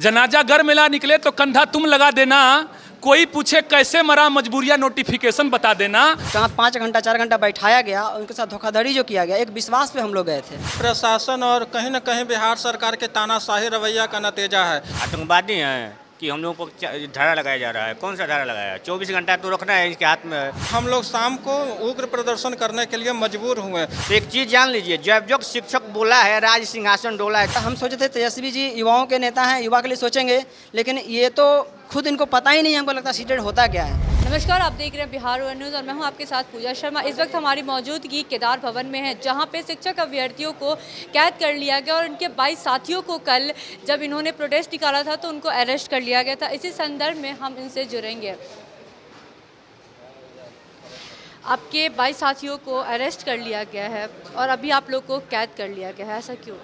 जनाजा घर मिला निकले तो कंधा तुम लगा देना, कोई पूछे कैसे मरा मजबूरिया नोटिफिकेशन बता देना। कहाँ 5 घंटा 4 घंटा बैठाया गया, उनके साथ धोखाधड़ी जो किया गया, एक विश्वास पे हम लोग गए थे। प्रशासन और कहीं न कहीं बिहार सरकार के तानाशाही रवैया का नतीजा है। आतंकवादी हैं कि हम लोगों को धारा लगाया जा रहा है। कौन सा धारा लगाया है? 24 घंटा तो रखना है, इसके हाथ में है। हम लोग शाम को उग्र प्रदर्शन करने के लिए मजबूर हुए। तो एक चीज़ जान लीजिए, जब जब शिक्षक बोला है राज सिंहासन डोला है। हम सोचे थे तेजस्वी जी युवाओं के नेता हैं, युवा के लिए सोचेंगे, लेकिन ये तो खुद इनको पता ही नहीं, हमको लगता है सीटेड होता क्या है। नमस्कार, आप देख रहे हैं बिहार वन न्यूज़ और मैं हूं आपके साथ पूजा शर्मा। इस वक्त हमारी मौजूदगी केदार भवन में है, जहां पे शिक्षक अभ्यर्थियों को कैद कर लिया गया और उनके 22 साथियों को कल जब इन्होंने प्रोटेस्ट निकाला था तो उनको अरेस्ट कर लिया गया था। इसी संदर्भ में हम इनसे जुड़ेंगे। आपके 22 साथियों को अरेस्ट कर लिया गया है और अभी आप लोग को कैद कर लिया गया है, ऐसा क्यों?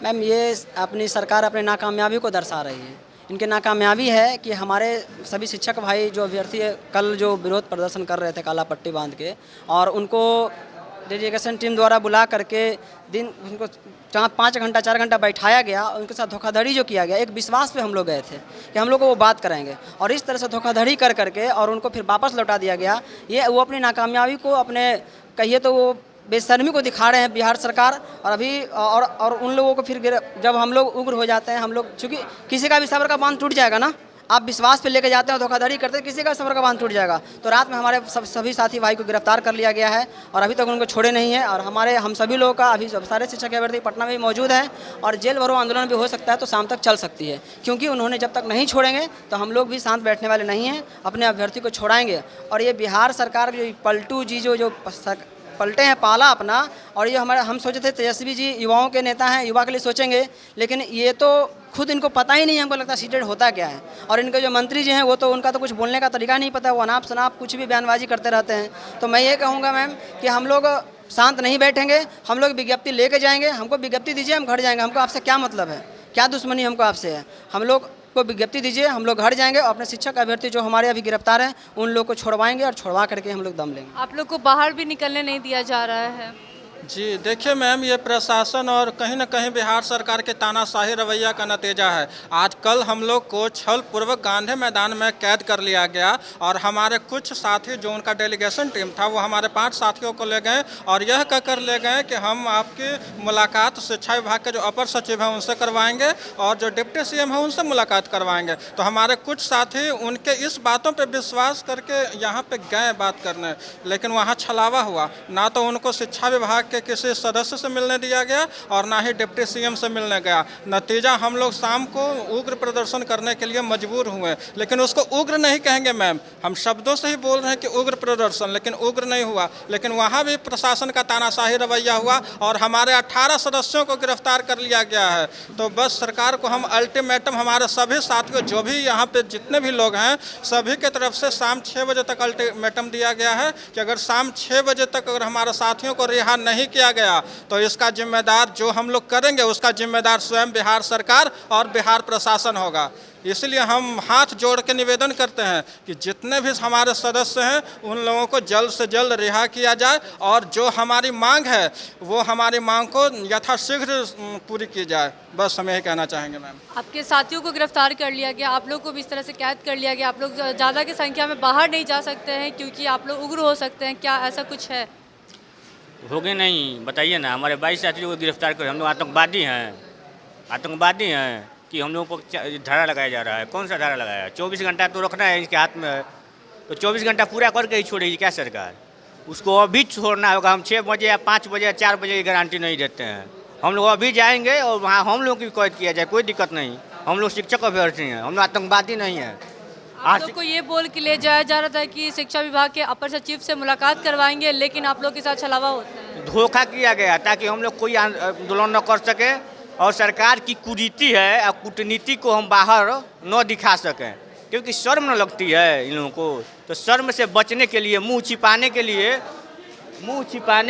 मैम, ये अपनी सरकार अपनी नाकामयाबी को दर्शा रही है। इनकी नाकामयाबी है कि हमारे सभी शिक्षक भाई जो अभ्यर्थी कल जो विरोध प्रदर्शन कर रहे थे काला पट्टी बांध के, और उनको डेलीगेशन टीम द्वारा बुला करके दिन उनको जहाँ 5 घंटा 4 घंटा बैठाया गया, उनके साथ धोखाधड़ी जो किया गया, एक विश्वास पे हम लोग गए थे कि हम लोग को वो बात कराएंगे, और इस तरह से धोखाधड़ी कर करके और उनको फिर वापस लौटा दिया गया। ये वो अपनी नाकामयाबी को अपने कहिए तो वो बेशर्मी को दिखा रहे हैं बिहार सरकार। और अभी और उन लोगों को फिर जब हम लोग उग्र हो जाते हैं, हम लोग चूँकि किसी का भी सब्र का बांध टूट जाएगा ना, आप विश्वास पे लेके जाते हैं, धोखाधड़ी करते हैं, किसी का सब्र का बांध टूट जाएगा। तो रात में हमारे सभी साथी भाई को गिरफ्तार कर लिया गया है और अभी तक उनको छोड़े नहीं है। और हम सभी लोगों का अभी सारे शिक्षक अभ्यर्थी पटना में भी मौजूद हैं और जेल भरो आंदोलन भी हो सकता है, तो शाम तक चल सकती है, क्योंकि उन्होंने जब तक नहीं छोड़ेंगे तो हम लोग भी शांत बैठने वाले नहीं हैं, अपने अभ्यर्थी को छोड़ाएंगे। और ये बिहार सरकार जो पलटू जी जो पलटे हैं पाला अपना, और ये हम सोचे थे तेजस्वी जी युवाओं के नेता हैं, युवा के लिए सोचेंगे, लेकिन ये तो खुद इनको पता ही नहीं, हमको लगता है सीटेड होता क्या है। और इनके जो मंत्री जी हैं वो तो उनका तो कुछ बोलने का तरीका नहीं पता है, वो अनाप शनाप कुछ भी बयानबाजी करते रहते हैं। तो मैं ये कहूँगा मैम कि हम लोग शांत नहीं बैठेंगे, हम लोग विज्ञप्ति लेके जाएंगे। हमको विज्ञप्ति दीजिए, हम घर जाएंगे। हमको आपसे क्या मतलब है, क्या दुश्मनी हमको आपसे है? हम लोग को विज्ञप्ति दीजिए, हम लोग घर जाएंगे और अपने शिक्षक अभ्यर्थी जो हमारे अभी गिरफ्तार हैं उन लोग को छुड़वाएंगे और छुड़वा करके हम लोग दम लेंगे। आप लोग को बाहर भी निकलने नहीं दिया जा रहा है। जी देखिए मैम, ये प्रशासन और कहीं न कहीं बिहार सरकार के तानाशाही रवैया का नतीजा है। आज कल हम लोग को छलपूर्वक गांधी मैदान में कैद कर लिया गया और हमारे कुछ साथी जो उनका डेलीगेशन टीम था वो हमारे 5 साथियों को ले गए और यह कहकर ले गए कि हम आपकी मुलाकात शिक्षा विभाग के जो अपर सचिव हैं उनसे करवाएंगे और जो डिप्टी सीएम हैं उनसे मुलाकात करवाएंगे। तो हमारे कुछ साथी उनके इस बातों पर विश्वास करके यहाँ पर गए बात करने, लेकिन वहाँ छलावा हुआ। ना तो उनको शिक्षा विभाग के किसी सदस्य से मिलने दिया गया और ना ही डिप्टी सीएम से मिलने गया। नतीजा हम लोग शाम को उग्र प्रदर्शन करने के लिए मजबूर हुए, लेकिन उसको उग्र नहीं कहेंगे मैम, हम शब्दों से ही बोल रहे हैं कि उग्र प्रदर्शन, लेकिन उग्र नहीं हुआ। लेकिन वहाँ भी प्रशासन का तानाशाही रवैया हुआ और हमारे 18 सदस्यों को गिरफ्तार कर लिया गया है। तो बस सरकार को हम अल्टीमेटम, हमारे सभी साथियों जो भी यहाँ पे जितने भी लोग हैं सभी के तरफ से शाम 6 बजे तक अल्टीमेटम दिया गया है कि अगर शाम 6 बजे तक अगर हमारे साथियों को रिहा नहीं किया गया तो इसका जिम्मेदार जो हम लोग करेंगे उसका जिम्मेदार स्वयं बिहार सरकार और बिहार प्रशासन होगा। इसलिए हम हाथ जोड़ के निवेदन करते हैं कि जितने भी हमारे सदस्य हैं उन लोगों को जल्द से जल्द रिहा किया जाए और जो हमारी मांग है वो हमारी मांग को यथाशीघ्र पूरी की जाए। बस हम यही कहना चाहेंगे मैम। आपके साथियों को गिरफ्तार कर लिया गया, आप लोग को भी इस तरह से कैद कर लिया गया। आप लोग ज़्यादा की संख्या में बाहर नहीं जा सकते हैं क्योंकि आप लोग उग्र हो सकते हैं, क्या ऐसा कुछ है? हो गए नहीं, बताइए ना। हमारे 22 साथियों को गिरफ्तार कर, हम लोग आतंकवादी हैं कि हम लोगों को धारा लगाया जा रहा है। कौन सा धारा लगाया है? 24 घंटा तो रखना है, इसके हाथ में है। तो 24 घंटा पूरा करके ही छोड़ेगी क्या सरकार? उसको अभी छोड़ना होगा। हम 6 बजे या 5 बजे या 4 बजे की गारंटी नहीं देते हैं। हम लोग अभी जाएंगे और वहाँ हम लोग की कैद किया जाए, कोई दिक्कत नहीं। हम लोग शिक्षक अभ्यर्थी हैं, हम लोग आतंकवादी नहीं हैं। आप लोग को ये बोल के ले जाया जा रहा था कि शिक्षा विभाग के अपर सचिव से मुलाकात करवाएंगे, लेकिन आप लोग के साथ छलावा होता है। धोखा किया गया ताकि हम लोग कोई आंदोलन न कर सके और सरकार की कुरीति है और कूटनीति को हम बाहर न दिखा सकें, क्योंकि शर्म न लगती है इन लोगों को। तो शर्म से बचने के लिए, मुंह छिपाने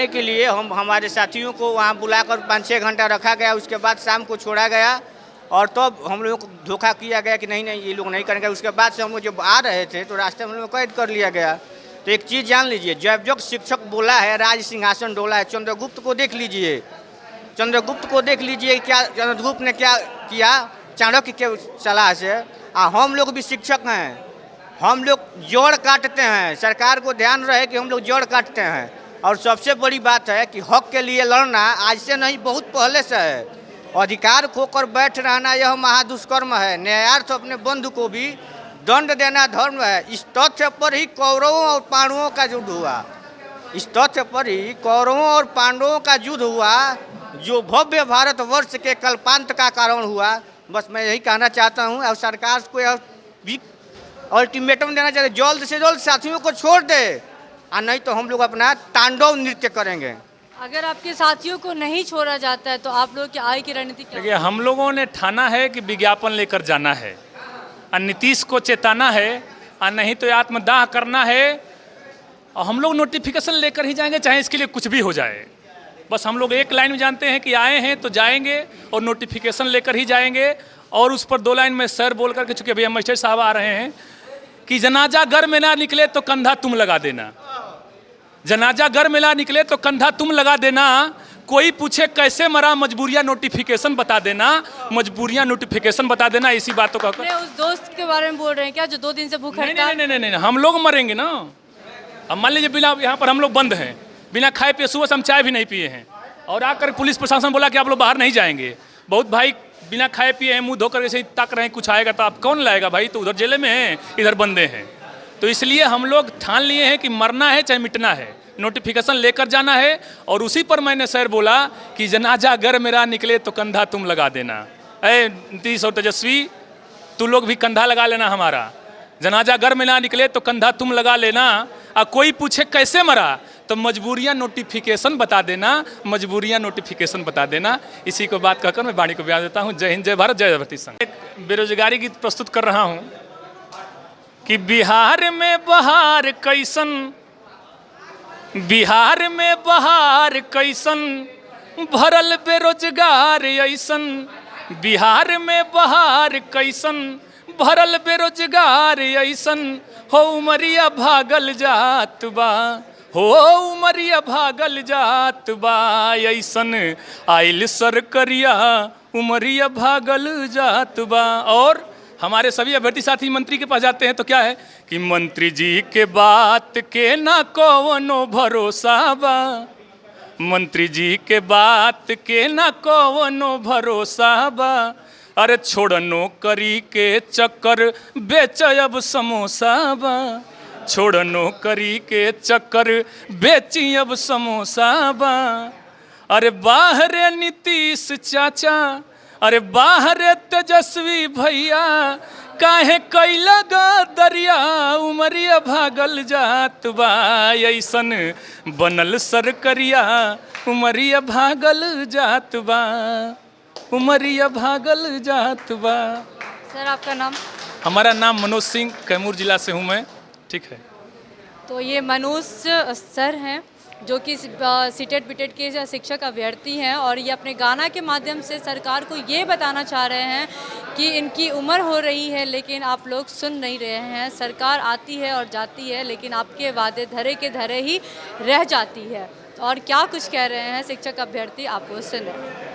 के लिए हम हमारे साथियों को वहाँ बुलाकर 5-6 घंटा रखा गया। उसके बाद शाम को छोड़ा गया और तब हम लोगों को धोखा किया गया कि नहीं ये लोग नहीं करेंगे। उसके बाद से हम लोग जब आ रहे थे तो रास्ते में हम लोग कैद कर लिया गया। तो एक चीज़ जान लीजिए, जब जब शिक्षक बोला है राज सिंहासन डोला है। चंद्रगुप्त को देख लीजिए, क्या चंद्रगुप्त ने क्या किया चाणक्य के सलाह से, हम लोग भी शिक्षक हैं, हम लोग जड़ काटते हैं। सरकार को ध्यान रहे कि हम लोग जड़ काटते हैं। और सबसे बड़ी बात है कि हक के लिए लड़ना आज से नहीं, बहुत पहले से है। अधिकार खोकर बैठ रहना यह महादुष्कर्म है। न्यायार्थ अपने बंधु को भी दंड देना धर्म है। इस तथ्य पर ही कौरवों और पांडवों का युद्ध हुआ। इस तथ्य पर ही कौरवों और पांडवों का युद्ध हुआ, जो भव्य भारतवर्ष के कल्पांत का कारण हुआ। बस मैं यही कहना चाहता हूँ। और सरकार को यह भी अल्टीमेटम देना चाहिए, जल्द से जल्द साथियों को छोड़ दे, और नहीं तो हम लोग अपना तांडव नृत्य करेंगे। अगर आपके साथियों को नहीं छोड़ा जाता है तो आप लोग की आगे की रणनीति क्या देखिए, हम लोगों ने ठाना है कि विज्ञापन लेकर जाना है, और नीतीश को चेताना है, और नहीं तो आत्मदाह करना है। और हम लोग नोटिफिकेशन लेकर ही जाएंगे, चाहे इसके लिए कुछ भी हो जाए। बस हम लोग एक लाइन में जानते हैं कि आए हैं तो जाएंगे, और नोटिफिकेशन लेकर ही जाएंगे। और उस पर 2 लाइन में सर बोल करके, चूँकि भैया मजिस्ट्रेट साहब आ रहे हैं, कि जनाजा घर में ना निकले तो कंधा तुम लगा देना। जनाजा घर में ना निकले तो कंधा तुम लगा देना। कोई पूछे कैसे मरा, मजबूरियां नोटिफिकेशन बता देना, मजबूरियां नोटिफिकेशन बता देना। इसी बातों का अपने उस दोस्त के बारे में बोल रहे हैं क्या, जो 2 दिन से भूख नहीं, हड़ताल? नहीं, नहीं, नहीं, नहीं, हम लोग मरेंगे ना। अब मान लीजिए बिना, यहाँ पर हम लोग बंद हैं, बिना खाए पिए, सुबह से हम चाय भी नहीं पिए हैं, और आकर पुलिस प्रशासन बोला कि आप लोग बाहर नहीं जाएंगे। बहुत भाई बिना खाए पिए हैं, मुंह धोकर ऐसे ही ताक रहे हैं, कुछ आएगा तो आप कौन लाएगा भाई, तो उधर जेल में हैं, इधर बंदे हैं। तो इसलिए हम लोग ठान लिए हैं कि मरना है चाहे मिटना है, नोटिफिकेशन लेकर जाना है। और उसी पर मैंने सर बोला कि जनाजा घर मेरा निकले तो कंधा तुम लगा देना। ऐ नीतीश और तेजस्वी, तू लोग भी कंधा लगा लेना हमारा। जनाजा घर में ना निकले तो कंधा तुम लगा लेना। और कोई पूछे कैसे मरा तो मजबूरियां नोटिफिकेशन बता देना, मजबूरियां नोटिफिकेशन बता देना। इसी को बात कहकर मैं वाणी को बयान देता हूँ। जय हिंद, जय भारत, जय भारती संघ। एक बेरोजगारी गीत प्रस्तुत कर रहा हूँ कि बिहार में बहार कैसन, बिहार में बहार कैसन, भरल बेरोजगार ऐसन। बिहार में बहार कैसन, भरल बेरोजगार ऐसन। हो उमरिया भागल जात बा, हो उमरिया भागल जात बा ऐसन। आइल सरकरिया उमरिया भागल जात बा। और हमारे सभी अभ्यर्थी साथी मंत्री के पास जाते हैं तो क्या है कि मंत्री जी के बात के ना कौनो भरोसा बा, मंत्री जी के बात के ना कौनो भरोसा बा। अरे छोड़ नौकरी के चक्कर बेच अब समोसा बा, छोड़ नौकरी के चक्कर बेची अब समोसा बा। अरे बाहर नीतीश चाचा, अरे बाहर तेजस्वी भैया, काहे कैला दरिया उमरिया भागल जात बा ऐसन। बनल सरकरिया उमरिया भागल जात बा, उमरिया भागल जात बा। सर आपका नाम? हमारा नाम मनोज सिंह, कैमूर जिला से हूँ मैं। ठीक है। तो ये मनोज सर हैं जो कि सीटेट बीटेट के शिक्षक अभ्यर्थी हैं, और ये अपने गाना के माध्यम से सरकार को ये बताना चाह रहे हैं कि इनकी उम्र हो रही है लेकिन आप लोग सुन नहीं रहे हैं। सरकार आती है और जाती है लेकिन आपके वादे धरे के धरे ही रह जाती है। और क्या कुछ कह रहे हैं शिक्षक अभ्यर्थी, आपको सुने।